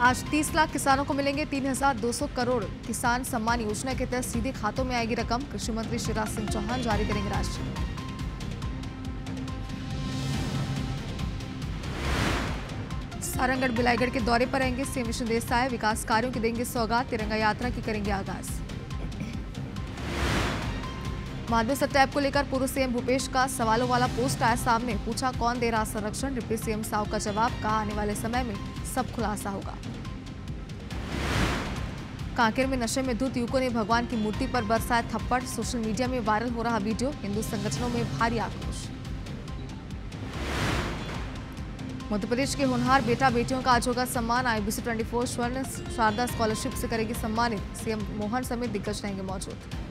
आज 30 लाख किसानों को मिलेंगे 3,200 करोड़ किसान सम्मान योजना के तहत सीधे खातों में आएगी रकम। कृषि मंत्री शिवराज सिंह चौहान जारी करेंगे राशि। सारंगढ़ बिलाईगढ़ के दौरे पर रहेंगे सीएम विष्णु देसाई। विकास कार्यों की देंगे सौगात। तिरंगा यात्रा की करेंगे आगाज। माधव सत्याप को लेकर पूर्व सीएम भूपेश का सवालों वाला पोस्ट आया सामने। पूछा कौन दे रहा संरक्षण। डिप्टी सीएम साव का जवाब। कहा आने वाले समय में सब खुलासा होगा। कांकेर में नशे में धुत युवकों ने भगवान की मूर्ति पर बरसाया थप्पड़। सोशल मीडिया में वायरल हो रहा वीडियो। हिंदू संगठनों में भारी आक्रोश। मध्य प्रदेश के होनहार बेटा बेटियों का आज होगा सम्मान। IBC 24 स्वर्ण शारदा स्कॉलरशिप से करेगी सम्मानित। सीएम मोहन समेत दिग्गज रहेंगे मौजूद।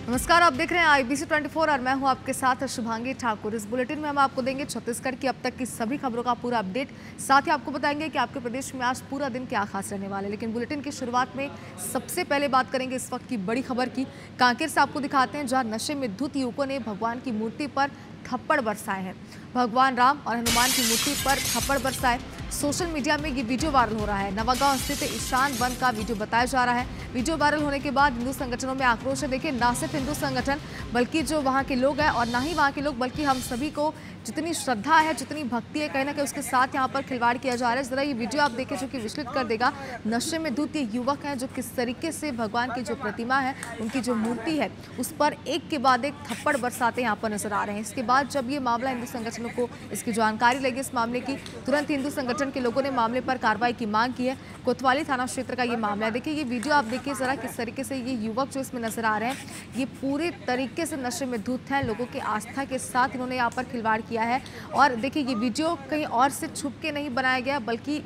नमस्कार, आप देख रहे हैं IBC 24 और मैं हूं आपके साथ शुभांगी ठाकुर। इस बुलेटिन में हम आपको देंगे छत्तीसगढ़ की अब तक की सभी खबरों का पूरा अपडेट। साथ ही आपको बताएंगे कि आपके प्रदेश में आज पूरा दिन क्या खास रहने वाला है। लेकिन बुलेटिन की शुरुआत में सबसे पहले बात करेंगे इस वक्त की बड़ी खबर की। कांकेर से आपको दिखाते हैं जहाँ नशे में धुत युवकों ने भगवान की मूर्ति पर थप्पड़ बरसाए हैं। भगवान राम और हनुमान की मूर्ति पर थप्पड़ बरसाए। सोशल मीडिया में ये वीडियो वायरल हो रहा है। नवागांव स्थित ईशान वन का वीडियो बताया जा रहा है। वीडियो वायरल होने के बाद हिंदू संगठनों में आक्रोश है। देखिए, ना सिर्फ हिंदू संगठन बल्कि जो वहाँ के लोग हैं और ना ही वहाँ के लोग बल्कि हम सभी को जितनी श्रद्धा है, जितनी भक्ति है, कहीं ना कहीं उसके साथ यहाँ पर खिलवाड़ किया जा रहा है। जरा ये वीडियो आप देखें जो कि विचलित कर देगा। नशे में धुत ये युवक हैं जो किस तरीके से भगवान की जो प्रतिमा है, उनकी जो मूर्ति है, उस पर एक के बाद एक थप्पड़ बरसाते यहाँ पर नजर आ रहे हैं। इसके बाद जब ये मामला हिंदू संगठनों को इसकी जानकारी लगी इस मामले की, तुरंत हिंदू संगठन के लोगों ने मामले पर कार्रवाई की मांग की है। कोतवाली थाना क्षेत्र का ये मामला है। देखिए, ये वीडियो आप देखिए जरा किस तरीके से ये युवक जो इसमें नजर आ रहे हैं, ये पूरे तरीके से नशे में धुत हैं। लोगों की आस्था के साथ इन्होंने यहाँ पर खिलवाड़ किया है। और देखिए, ये वीडियो कहीं और से छुप के नहीं बनाया गया, बल्कि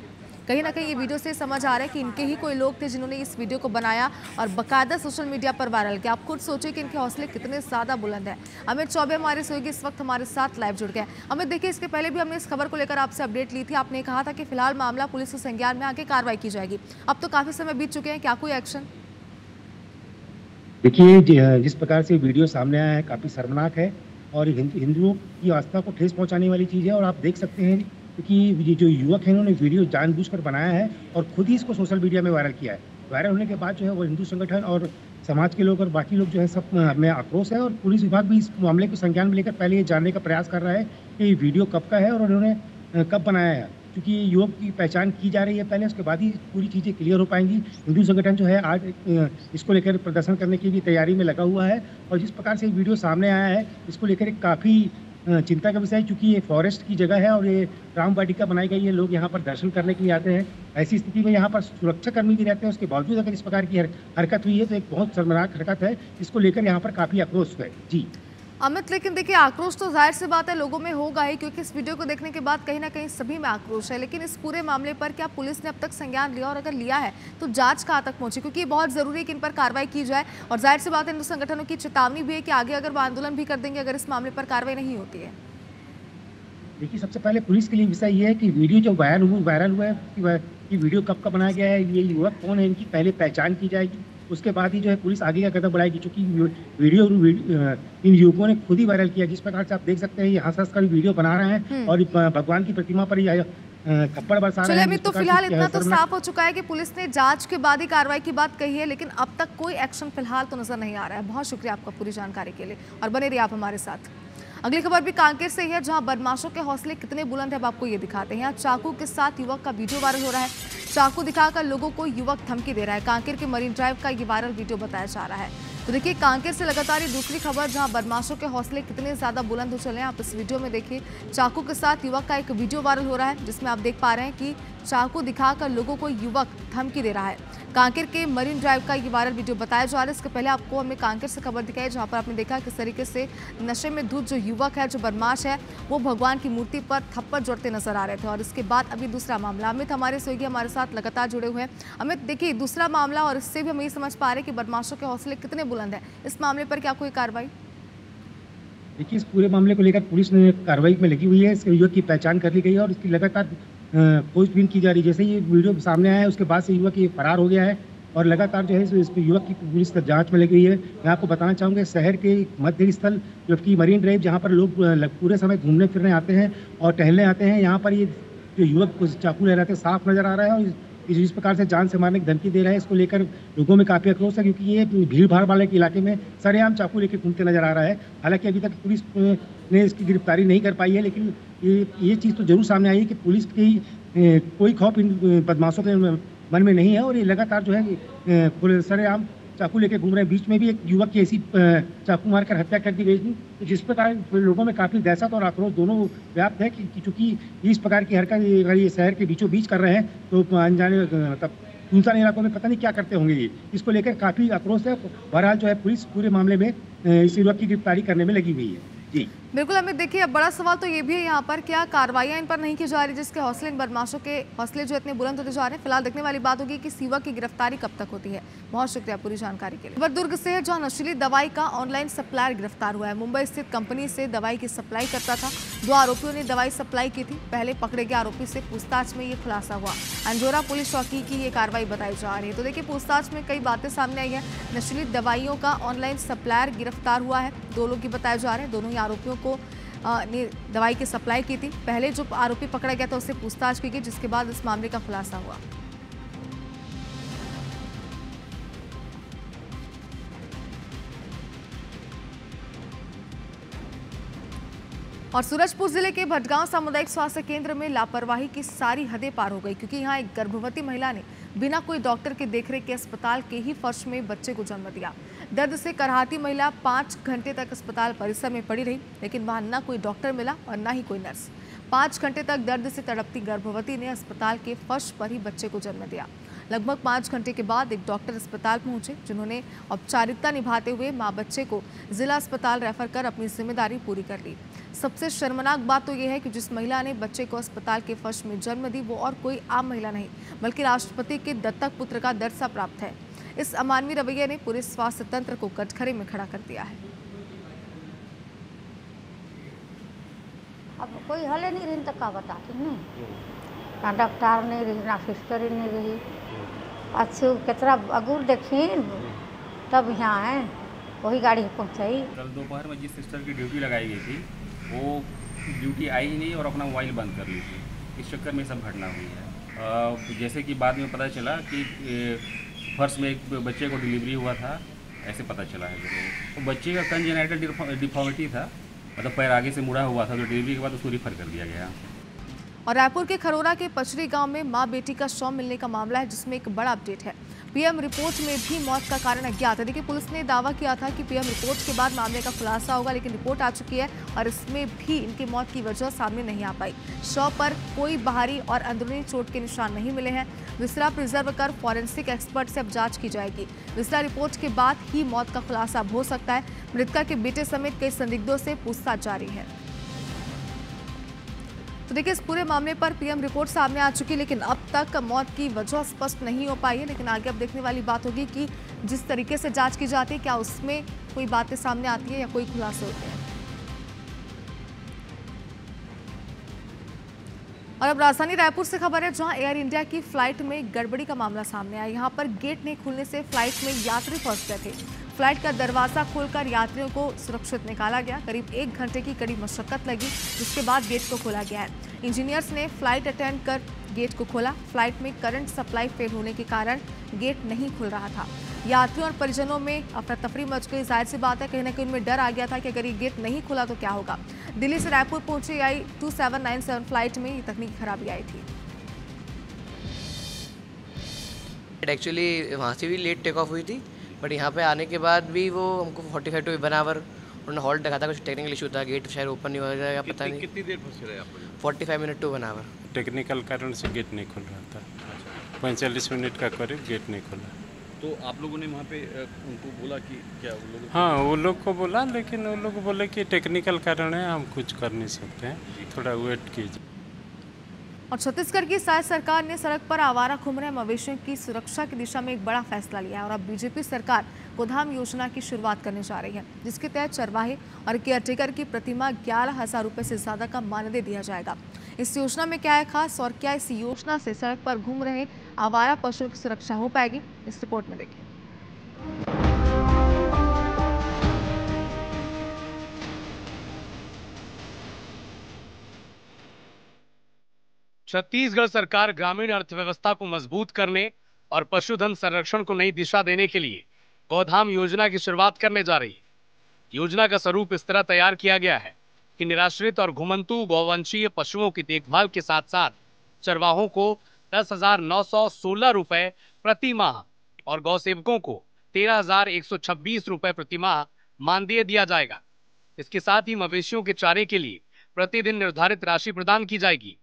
कहीं ना कहीं ये वीडियो से समझ आ रहा है कि इनके ही कोई लोग थे जिन्होंने इस वीडियो को बनाया और बाकायदा सोशल मीडिया पर वायरल किया। आप खुद सोचिए कि इनके हौसले कितने ज़्यादा बुलंद हैं। अमित चौबे हमारे सहयोगी इस वक्त हमारे साथ लाइव जुड़ गए। अमित, देखिए, इसके पहले भी हमने इस खबर को लेकर आपसे अपडेट ली थी। आपने कहा था कि फिलहाल मामला पुलिस के संज्ञान में आके कार्रवाई की जाएगी। अब तो काफ़ी समय बीत चुके हैं, क्या कोई एक्शन? देखिए, जिस प्रकार से वीडियो सामने आया है काफ़ी शर्मनाक है और हिंदुओं की आस्था को ठेस पहुंचाने वाली चीज़ है। और आप देख सकते हैं क्योंकि ये जो युवक हैं इन्होंने वीडियो जानबूझकर बनाया है और खुद ही इसको सोशल मीडिया में वायरल किया है। वायरल होने के बाद जो है वो हिंदू संगठन और समाज के लोग और बाकी लोग जो है सब में आक्रोश है। और पुलिस विभाग भी इस मामले को संज्ञान में लेकर पहले ये जानने का प्रयास कर रहा है कि ये वीडियो कब का है और उन्होंने कब बनाया है। क्योंकि युवक की पहचान की जा रही है पहले, उसके बाद ही पूरी चीज़ें क्लियर हो पाएंगी। हिंदू संगठन जो है आज इसको लेकर प्रदर्शन करने की भी तैयारी में लगा हुआ है। और जिस प्रकार से वीडियो सामने आया है इसको लेकर काफ़ी चिंता का विषय है, क्योंकि ये फॉरेस्ट की जगह है और ये राम वाटिका बनाई गई है। लोग यहाँ पर दर्शन करने के लिए आते हैं। ऐसी स्थिति में यहाँ पर सुरक्षा कर्मी भी रहते हैं, उसके बावजूद अगर इस प्रकार की हरकत हुई है तो एक बहुत शर्मनाक हरकत है। इसको लेकर यहाँ पर काफ़ी आक्रोश है। जी अमित, लेकिन देखिए, आक्रोश तो जाहिर सी बात है लोगों में होगा ही, क्योंकि इस वीडियो को देखने के बाद कहीं ना कहीं सभी में आक्रोश है। लेकिन इस पूरे मामले पर क्या पुलिस ने अब तक संज्ञान लिया, और अगर लिया है तो जांच कहाँ तक पहुंची? क्योंकि ये बहुत जरूरी है कि इन पर कार्रवाई की जाए। और जाहिर सी बात है हिंदू संगठनों की चेतावनी भी है कि आगे अगर वो आंदोलन भी कर देंगे अगर इस मामले पर कार्रवाई नहीं होती है। देखिए, सबसे पहले पुलिस के लिए विषय ये है कि वीडियो जो वायरल हुआ है कि वीडियो कब का बनाया गया है, ये युवक कौन है, इनकी पहले पहचान की जाएगी। उसके बाद ही जो है पुलिस आगे का कदम बढ़ाएगी। चूँकि वीडियो इन युवकों ने खुद ही वायरल किया। जिस प्रकार से आप देख सकते हैं ये हंस का भी वीडियो बना रहे हैं और भगवान की प्रतिमा पर ही थप्पड़ बरसा रहे हैं। तो फिलहाल इतना तो साफ हो चुका है कि पुलिस ने जांच के बाद ही कार्रवाई की बात कही है, लेकिन अब तक कोई एक्शन फिलहाल तो नजर नहीं आ रहा है। बहुत शुक्रिया आपका पूरी जानकारी के लिए और बने रहिए आप हमारे साथ। अगली खबर भी कांकेर से ही है, जहां बदमाशों के हौसले कितने बुलंद है अब आपको ये दिखाते हैं। यहाँ चाकू के साथ युवक का वीडियो वायरल हो रहा है। चाकू दिखाकर लोगों को युवक धमकी दे रहा है। कांकेर के मरीन ड्राइव का ये वायरल वीडियो बताया जा रहा है। तो देखिए, कांकेर से लगातार ये दूसरी खबर जहां बदमाशों के हौसले कितने ज्यादा बुलंद हो चले हैं। आप इस वीडियो में देखिए, चाकू के साथ युवक का एक वीडियो वायरल हो रहा है जिसमें आप देख पा रहे हैं कि चाकू दिखाकर लोगों को युवक धमकी दे रहा है। कांकेर के मरीन ड्राइव का ये वायरल वीडियो बताया जा रहा है। इसके पहले आपको हमने कांकेर से खबर दिखाई जहां पर आपने देखा किस तरीके से नशे में धुत जो युवक है, जो बदमाश है, वो भगवान की मूर्ति पर थप्पड़ जोड़ते नजर आ रहे थे। और इसके बाद अभी दूसरा मामला। अमित हमारे सहयोगी हमारे साथ लगातार जुड़े हुए हैं। अमित, देखिए, दूसरा मामला और इससे भी हम ये समझ पा रहे हैं कि बदमाशों के हौसले कितने बुलंद है। इस मामले पर क्या कोई कार्रवाई? देखिए, इस पूरे मामले को लेकर पुलिस ने कार्रवाई में लगी हुई है। इस युवक की पहचान कर ली गई है और इसकी लगातार खोजबीन की जा रही है। जैसे ये वीडियो सामने आया है उसके बाद से युवक ये फरार हो गया है और लगातार जो है इस पे युवक की पुलिस जांच में लगी हुई है। मैं आपको बताना चाहूँगा शहर के मध्य स्थल जो कि मरीन ड्राइव जहाँ पर लोग पूरे समय घूमने फिरने आते हैं और टहलने आते हैं, यहाँ पर ये जो युवक को चाकू ले रहे थे साफ नजर आ रहा है और इस प्रकार से जान से मारने की धमकी दे रहा है। इसको लेकर लोगों में काफी आक्रोश है क्योंकि ये भीड़ भाड़ वाले के इलाके में सरेआम चाकू लेकर घूमते नजर आ रहा है। हालांकि अभी तक पुलिस ने इसकी गिरफ्तारी नहीं कर पाई है, लेकिन ये चीज़ तो जरूर सामने आई है कि पुलिस की कोई खौफ इन बदमाशों के मन में नहीं है और ये लगातार जो है सरेआम चाकू लेके घूम रहे हैं। बीच में भी एक युवक की ऐसी चाकू मारकर हत्या कर दी गई थी, जिस प्रकार लोगों में काफी दहशत और आक्रोश दोनों व्याप्त है कि चूंकि इस प्रकार की हरकत ये शहर के बीचों बीच कर रहे हैं तो अनजाने मतलब सुनसान इलाकों में पता नहीं क्या करते होंगे ये। इसको लेकर काफी आक्रोश है। बहरहाल जो है पुलिस पूरे मामले में इस युवक की गिरफ्तारी करने में लगी हुई है। जी बिल्कुल अमित, देखिए अब बड़ा सवाल तो ये भी है यहाँ पर क्या कार्रवाइयाँ इन पर नहीं की जा रही, जिसके हौसले इन बदमाशों के हौसले जो इतने बुलंद होते जा रहे हैं। फिलहाल देखने वाली बात होगी कि इस युवक की गिरफ्तारी कब तक होती है। बहुत शुक्रिया पूरी जानकारी के लिए। खबर दुर्ग से है, जहाँ नशीली दवाई का ऑनलाइन सप्लायर गिरफ्तार हुआ है। मुंबई स्थित कंपनी से दवाई की सप्लाई करता था। 2 आरोपियों ने दवाई सप्लाई की थी। पहले पकड़े गए आरोपी से पूछताछ में ये खुलासा हुआ। अंजोरा पुलिस चौकी की ये कार्रवाई बताई जा रही है। तो देखिए पूछताछ में कई बातें सामने आई है। नशीली दवाइयों का ऑनलाइन सप्लायर गिरफ्तार हुआ है। 2 लोग ही बताए जा रहे हैं। दोनों ही आरोपियों को ने दवाई की सप्लाई की थी। पहले जो आरोपी पकड़ा गया था उससे पूछताछ की गई, जिसके बाद इस मामले का खुलासा हुआ। और सूरजपुर जिले के भटगांव सामुदायिक स्वास्थ्य केंद्र में लापरवाही की सारी हदें पार हो गई, क्योंकि यहां एक गर्भवती महिला ने बिना कोई डॉक्टर के देखरेख के अस्पताल के ही फर्श में बच्चे को जन्म दिया। दर्द से कराहती महिला 5 घंटे तक अस्पताल परिसर में पड़ी रही, लेकिन वहां न कोई डॉक्टर मिला और न ही कोई नर्स। 5 घंटे तक दर्द से तड़पती गर्भवती ने अस्पताल के फर्श पर ही बच्चे को जन्म दिया। लगभग 5 घंटे के बाद एक डॉक्टर अस्पताल पहुंचे, जिन्होंने औपचारिकता निभाते हुए मां बच्चे को जिला अस्पताल रेफर कर अपनी जिम्मेदारी पूरी कर ली। सबसे शर्मनाक बात तो यह है कि जिस महिला ने बच्चे को अस्पताल के फर्श में जन्म दी वो और कोई आम महिला नहीं, बल्कि राष्ट्रपति के दत्तक पुत्र का दर्जा प्राप्त है। इस अमानवीय रवैये ने पूरे स्वास्थ्य तंत्र को कटघरे में खड़ा कर दिया है। अब कोई हले नहीं रही तो का बताती नहीं, ना डॉक्टर नहीं रही ना सिस्टर नहीं रही। अच्छे कितना अगूर देखी तब यहाँ है वही गाड़ी पहुँचाई। कल दोपहर में जिस सिस्टर की ड्यूटी लगाई गई थी वो ड्यूटी आई ही नहीं और अपना मोबाइल बंद कर ली थी। इस चक्कर में सब घटना हुई है। जैसे कि बाद में पता चला कि फर्श में एक बच्चे को डिलीवरी हुआ था, ऐसे पता चला है। तो बच्चे का कंजेनाइटल डिफॉर्मिटी था, मतलब पैर आगे से मुड़ा हुआ था, तो डिलीवरी के बाद उसको रिफर कर दिया गया। और रायपुर के खरोरा के पचरी गांव में मां बेटी का शव मिलने का मामला है, जिसमें एक बड़ा अपडेट है। पीएम रिपोर्ट में भी मौत का कारण अज्ञात है। देखिए पुलिस ने दावा किया था कि पीएम रिपोर्ट के बाद मामले का खुलासा होगा, लेकिन रिपोर्ट आ चुकी है और इसमें भी इनकी मौत की वजह सामने नहीं आ पाई। शव पर कोई बाहरी और अंदरूनी चोट के निशान नहीं मिले हैं। विसरा प्रिजर्व कर फॉरेंसिक एक्सपर्ट से अब जांच की जाएगी। विसरा रिपोर्ट के बाद ही मौत का खुलासा हो सकता है। मृतका के बेटे समेत कई संदिग्धों से पूछताछ जारी है। तो देखिए इस पूरे मामले पर पीएम रिपोर्ट सामने आ चुकी, लेकिन अब तक मौत की वजह स्पष्ट नहीं हो पाई है। लेकिन आगे अब देखने वाली बात होगी कि जिस तरीके से जांच की जाती है क्या उसमें कोई बातें सामने आती है या कोई खुलासे होते हैं। और अब राजधानी रायपुर से खबर है, जहां एयर इंडिया की फ्लाइट में गड़बड़ी का मामला सामने आया। यहां पर गेट नहीं खुलने से फ्लाइट में यात्री फंस गए थे। फ्लाइट का दरवाजा खोलकर यात्रियों को सुरक्षित निकाला गया। करीब 1 घंटे की कड़ी मशक्कत लगी, जिसके बाद गेट को खोला गया है। इंजीनियर्स ने फ्लाइट अटेंड कर गेट को खोला। फ्लाइट में करंट सप्लाई फेल होने के कारण गेट नहीं खुल रहा था। यात्रियों और परिजनों में अफरा तफरी मच गई। जाहिर सी बात है, कहीं ना कहीं उनमें डर आ गया था कि अगर ये गेट नहीं खुला तो क्या होगा। दिल्ली से रायपुर पहुंची आई 2797 फ्लाइट में ये तकनीकी खराबी आई थी। एक्चुअली वहाँ से भी लेट टेक ऑफ हुई थी, बट यहाँ पे आने के बाद भी वो हमको 45 टू 1 आवर उन्होंने हॉल्ट दिखा था। कुछ टेक्निकल इशू था, गेट शायद ओपन नहीं हो जाएगा, पता नहीं। कितनी देर फंसे रहे आप? 45 मिनट टू 1 आवर। टेक्निकल कारण से गेट नहीं खुल रहा था। 45 मिनट का करीब गेट नहीं खुला। तो आप लोगों ने वहाँ पे उनको बोला कि क्या वो लोग? हाँ वो लोग को बोला, लेकिन वो लोग बोले कि टेक्निकल कारण है, हम कुछ कर नहीं सकते हैं, थोड़ा वेट कीजिए। और छत्तीसगढ़ की राज्य सरकार ने सड़क पर आवारा घूम रहे मवेशियों की सुरक्षा की दिशा में एक बड़ा फैसला लिया है और अब बीजेपी सरकार गोधाम योजना की शुरुआत करने जा रही है, जिसके तहत चरवाहे और केयरटेकर की प्रतिमाह 11,000 रुपये से ज्यादा का मानदेय दिया जाएगा। इस योजना में क्या है खास और क्या इस योजना से सड़क पर घूम रहे आवारा पशुओं की सुरक्षा हो पाएगी, इस रिपोर्ट में देखिए। छत्तीसगढ़ सरकार ग्रामीण अर्थव्यवस्था को मजबूत करने और पशुधन संरक्षण को नई दिशा देने के लिए गोधाम योजना की शुरुआत करने जा रही है। योजना का स्वरूप इस तरह तैयार किया गया है कि निराश्रित और घुमंतु गौवंशीय पशुओं की देखभाल के साथ साथ चरवाहों को 10,916 रुपए प्रति माह और गौसेवकों को 13,126 रुपए प्रति माह मानदेय दिया जाएगा। इसके साथ ही मवेशियों के चारे के लिए प्रतिदिन निर्धारित राशि प्रदान की जाएगी।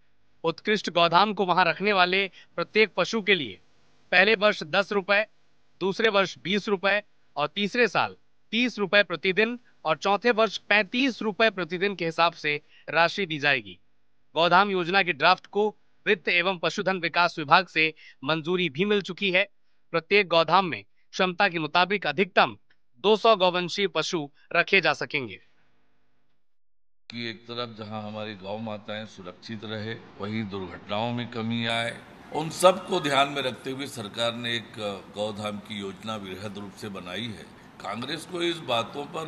उत्कृष्ट गौधाम को वहां रखने वाले प्रत्येक पशु के लिए पहले वर्ष 10 रुपए, दूसरे वर्ष 20 रुपए और तीसरे साल 30 रुपए प्रतिदिन और चौथे वर्ष 35 रुपए प्रतिदिन के हिसाब से राशि दी जाएगी। गौधाम योजना के ड्राफ्ट को वित्त एवं पशुधन विकास विभाग से मंजूरी भी मिल चुकी है। प्रत्येक गौधाम में क्षमता के मुताबिक अधिकतम 200 गौवंशीय पशु रखे जा सकेंगे। कि एक तरफ जहां हमारी गौ माताएं सुरक्षित रहे, वहीं दुर्घटनाओं में कमी आए, उन सब को ध्यान में रखते हुए सरकार ने एक गौधाम की योजना वृहद रूप से बनाई है। कांग्रेस को इस बातों पर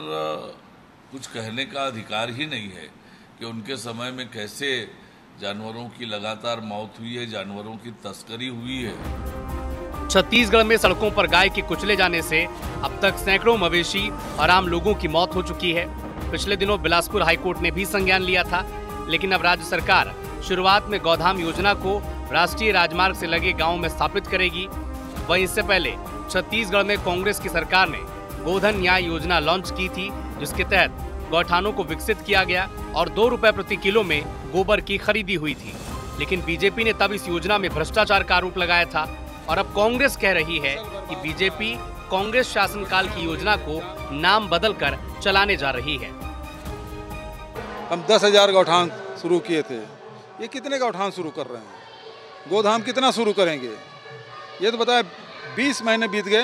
कुछ कहने का अधिकार ही नहीं है कि उनके समय में कैसे जानवरों की लगातार मौत हुई है, जानवरों की तस्करी हुई है। छत्तीसगढ़ में सड़कों पर गाय के कुचले जाने से अब तक सैकड़ों मवेशी और आम लोगों की मौत हो चुकी है। पिछले दिनों बिलासपुर हाईकोर्ट ने भी संज्ञान लिया था, लेकिन अब राज्य सरकार शुरुआत में गौधाम योजना को राष्ट्रीय राजमार्ग से लगे गांव में स्थापित करेगी। वहीं इससे पहले छत्तीसगढ़ में कांग्रेस की सरकार ने गोधन न्याय योजना लॉन्च की थी, जिसके तहत गौठानों को विकसित किया गया और 2 रुपए प्रति किलो में गोबर की खरीदी हुई थी। लेकिन बीजेपी ने तब इस योजना में भ्रष्टाचार का आरोप लगाया था और अब कांग्रेस कह रही है कि बीजेपी कांग्रेस शासनकाल की योजना को नाम बदलकर चलाने जा रही है। हम 10,000 गौठान शुरू किए थे, ये कितने गौठान शुरू कर रहे हैं? गोधाम कितना शुरू करेंगे? ये तो बताए 20 महीने बीत गए,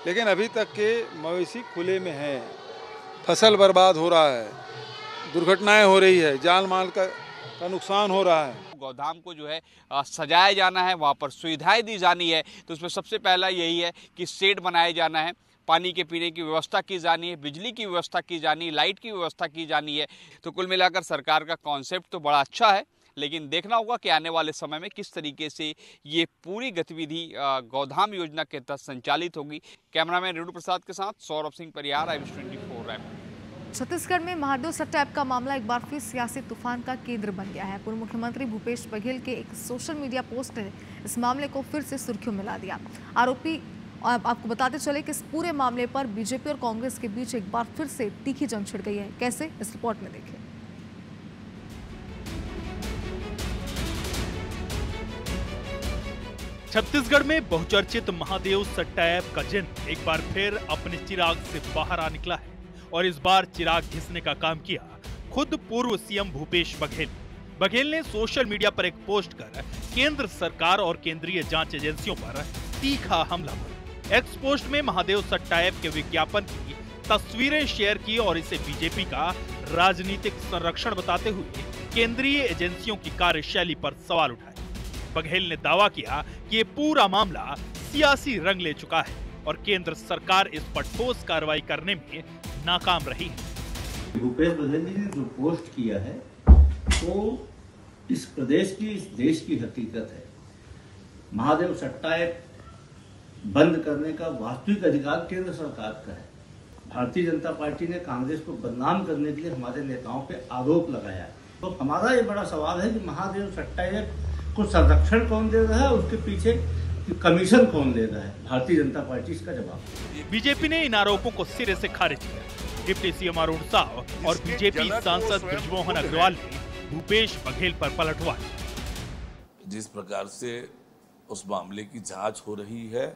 लेकिन अभी तक के मवेशी खुले में है, फसल बर्बाद हो रहा है, दुर्घटनाएं हो रही है, जान माल का नुकसान हो रहा है। गौधाम को जो है सजाया जाना है, वहाँ पर सुविधाएं दी जानी है, तो उसमें सबसे पहला यही है कि शेड बनाया जाना है, पानी के पीने की व्यवस्था की जानी है, बिजली की व्यवस्था की जानी है, लाइट की व्यवस्था की जानी है। तो कुल मिलाकर सरकार का कॉन्सेप्ट तो बड़ा अच्छा है, लेकिन देखना होगा कि आने वाले समय में किस तरीके से ये पूरी गतिविधि गौधाम योजना के तहत संचालित होगी। कैमरामैन रेणु प्रसाद के साथ सौरभ सिंह परियार, IBC24 रायपुर। छत्तीसगढ़ में महादेव सट्टा ऐप का मामला एक बार फिर सियासी तूफान का केंद्र बन गया है। पूर्व मुख्यमंत्री भूपेश बघेल के एक सोशल मीडिया पोस्ट ने इस मामले को फिर से सुर्खियों में ला दिया। आरोपी आपको बताते चले कि इस पूरे मामले पर बीजेपी और कांग्रेस के बीच एक बार फिर से तीखी जंग छिड़ गई है। कैसे, इस रिपोर्ट में देखें। छत्तीसगढ़ में बहुचर्चित महादेव सट्टा ऐप का जिन एक बार फिर अपने चिराग से बाहर आ निकला है और इस बार चिराग घिसने का काम किया खुद पूर्व सीएम भूपेश बघेल। बघेल ने सोशल मीडिया पर एक पोस्ट कर केंद्र सरकार और केंद्रीय जांच एजेंसियों पर तीखा हमला बोला। एक्स पोस्ट में महादेव सट्टा ऐप के विज्ञापन की तस्वीरें शेयर की और इसे बीजेपी का राजनीतिक संरक्षण बताते हुए केंद्रीय एजेंसियों की कार्यशैली पर सवाल उठाए। बघेल ने दावा किया कि ये पूरा मामला सियासी रंग ले चुका है और केंद्र सरकार इस पर ठोस कार्रवाई करने में नाकाम रही है। भूपेश बघेल जी ने जो पोस्ट किया है वो इस प्रदेश की, इस देश की हकीकत है। महादेव सट्टा ऐप बंद करने का वास्तविक अधिकार केंद्र सरकार का है। भारतीय जनता पार्टी ने कांग्रेस को बदनाम करने के लिए हमारे नेताओं पे आरोप लगाया है। तो हमारा ये बड़ा सवाल है कि महादेव सट्टा ऐप को संरक्षण कौन दे रहा है, उसके पीछे कमीशन कौन दे रहा है? भारतीय जनता पार्टी इसका जवाब। बीजेपी ने इन आरोपों को सिरे से खारिज किया। डिप्टी सीएम अरुण साव और बीजेपी सांसद बृजमोहन अग्रवाल ने भूपेश बघेल पर पलटवार। जिस प्रकार से उस मामले की जांच हो रही है,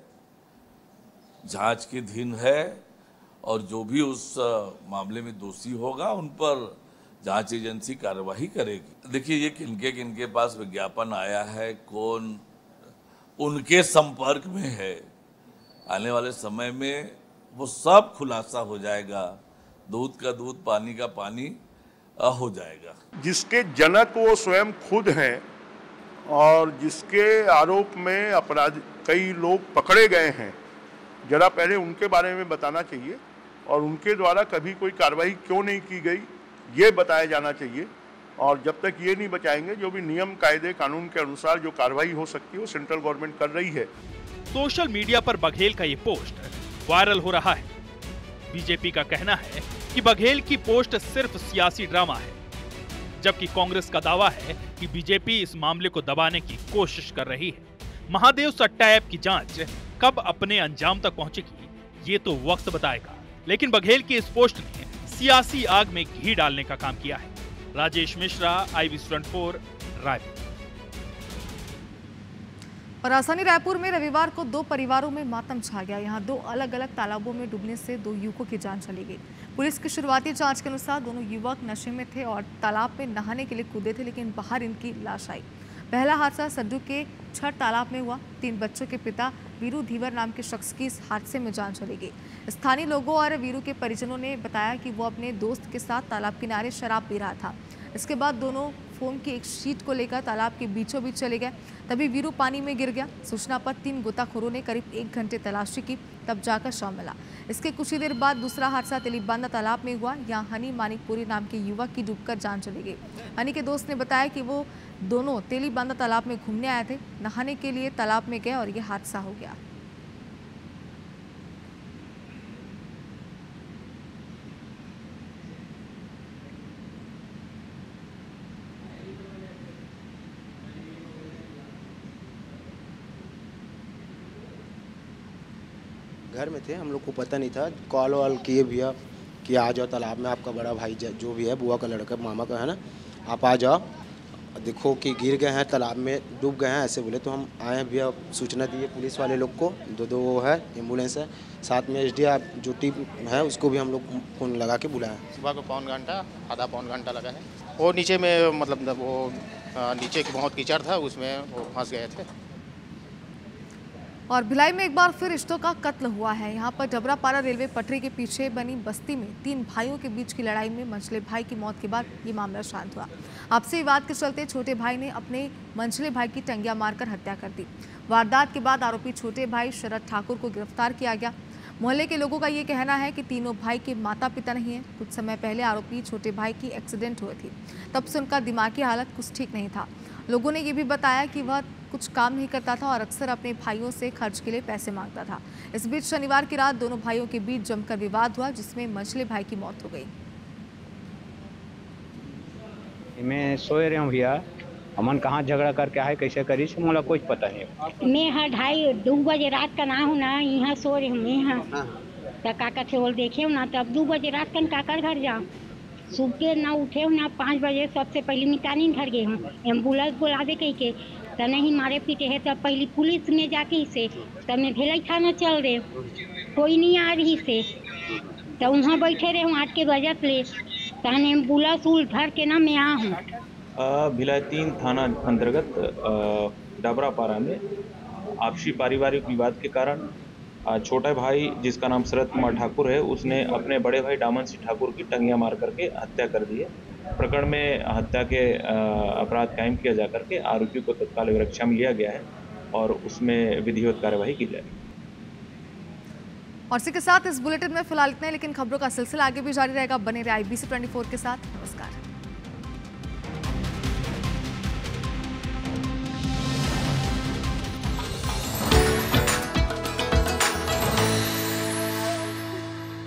जांच के दिन है और जो भी उस मामले में दोषी होगा उन पर जांच एजेंसी कार्रवाई करेगी। देखिए, ये किनके पास विज्ञापन आया है, कौन उनके संपर्क में है, आने वाले समय में वो सब खुलासा हो जाएगा। दूध का दूध, पानी का पानी हो जाएगा। जिसके जनक वो स्वयं खुद हैं और जिसके आरोप में अपराध कई लोग पकड़े गए हैं, जरा पहले उनके बारे में बताना चाहिए और उनके द्वारा कभी कोई कार्रवाई क्यों नहीं की गई ये बताया जाना चाहिए। और जब तक ये नहीं बचाएंगे, जो भी नियम कायदे कानून के अनुसार जो कार्रवाई हो सकती है वो सेंट्रल गवर्नमेंट कर रही है। सोशल मीडिया पर बघेल का ये पोस्ट वायरल हो रहा है। बीजेपी का कहना है कि बघेल की पोस्ट सिर्फ सियासी ड्रामा है, जबकि कांग्रेस का दावा है कि बीजेपी इस मामले को दबाने की कोशिश कर रही है। महादेव सट्टा ऐप की जांच कब अपने अंजाम तक पहुंचेगी ये तो वक्त बताएगा, लेकिन बघेल की इस पोस्ट ने सियासी आग में घी डालने का काम किया है। राजेश मिश्रा, IB24, रायपुर। और राजधानी रायपुर में रविवार को 2 परिवारों में मातम छा गया। यहां 2 अलग अलग तालाबों में डूबने से 2 युवकों की जान चली गई। पुलिस की शुरुआती जांच के अनुसार दोनों युवक नशे में थे और तालाब में नहाने के लिए कूदे थे, लेकिन बाहर इनकी लाश आई। पहला हादसा सड्डू के छठ तालाब में हुआ। 3 बच्चों के पिता वीरू धीवर नाम के शख्स की इस हादसे में जान चली गई। स्थानीय लोगों और वीरू के परिजनों ने बताया कि वो अपने दोस्त के साथ तालाब किनारे शराब पी रहा था। इसके बाद दोनों फोम की एक शीट को लेकर तालाब के बीचों बीच चले गए। तभी वीरू पानी में गिर गया। सूचना पर 3 गोताखोरों ने करीब 1 घंटे तलाशी की, तब जाकर शव मिला। इसके कुछ ही देर बाद दूसरा हादसा तेलीबांधा तालाब में हुआ। यहाँ हनी मानिकपुरी नाम के युवक की डूबकर जान चली गई। हनी के दोस्त ने बताया कि वो दोनों तेलीबांधा तालाब में घूमने आए थे, नहाने के लिए तालाब में गए और ये हादसा हो गया। घर में थे, हम लोग को पता नहीं था। कॉल वॉल किए भैया कि आ जाओ तालाब में, आपका बड़ा भाई जो भी है, बुआ का लड़का, मामा का है ना, आप आ जाओ, देखो कि गिर गए हैं तालाब में, डूब गए हैं, ऐसे बोले। तो हम आए हैं भैया, सूचना दिए पुलिस वाले लोग को। 2 वो है, एम्बुलेंस है, साथ में SDR जो टीम है उसको भी हम लोग फोन लगा के बुलाया। सुबह को पौन घंटा, आधा पौन घंटा लगा है। वो नीचे में मतलब वो नीचे की बहुत कीचड़ था, उसमें वो फंस गए थे। और भिलाई में एक बार फिर रिश्तों का कत्ल हुआ है। यहाँ पर डबरापारा रेलवे पटरी के पीछे बनी बस्ती में 3 भाइयों के बीच की लड़ाई में मंझले भाई की मौत के बाद ये मामला शांत हुआ। आपसी विवाद के चलते छोटे भाई ने अपने मंझले भाई की टंगिया मारकर हत्या कर दी। वारदात के बाद आरोपी छोटे भाई शरद ठाकुर को गिरफ्तार किया गया। मोहल्ले के लोगों का ये कहना है कि तीनों भाई के माता पिता नहीं हैं। कुछ समय पहले आरोपी छोटे भाई की एक्सीडेंट हुई थी, तब से उनका दिमागी हालत कुछ ठीक नहीं था। लोगों ने ये भी बताया कि वह कुछ काम नहीं करता था और अक्सर अपने भाइयों से खर्च के लिए पैसे मांगता था। इस बीच शनिवार की रात दोनों भाइयों के बीच जमकर विवाद हुआ, जिसमें मंझले भाई की मौत हो गई। मैं सोए रहा हूँ भैया, अमन कहाँ झगड़ा करके आए, कैसे करी से मुझे कुछ पता नहीं। मैं 2:30 बजे रात का ना हूँ ना, यहाँ सो रही हूँ यहाँ। तो काका थे बोल देखे ना, तब 2 बजे रात का काका घर जाओ, सुबह ना उठे ना 5 बजे सबसे पहले मितानी घर गए हूँ, एम्बुलेंस बुला दे कही के, तो नहीं मारे पीटे है। तब पहले पुलिस में जाके से तब मैं भेलाई थाना चल रहे, कोई नहीं आ रही से, तो वहाँ बैठे रहे हूँ 8 के बजट ले, तहन एम्बुलेंस धर के ना मैं आ हूँ। भिलाई 3 थाना अंतर्गत डबरापारा में आपसी पारिवारिक विवाद के कारण छोटा भाई जिसका नाम शरद कुमार ठाकुर है, उसने अपने बड़े भाई दामन सिंह ठाकुर की टंगिया मार करके हत्या कर दी है। प्रकरण में हत्या के अपराध कायम किया जाकर के आरोपी को तत्काल रक्षा में लिया गया है और उसमें विधिवत कार्यवाही की जाएगी। और इसी के साथ इस बुलेटिन में फिलहाल इतना ही, लेकिन खबरों का सिलसिला आगे भी जारी रहेगा। बने रहे IBC 24 के साथ। नमस्कार।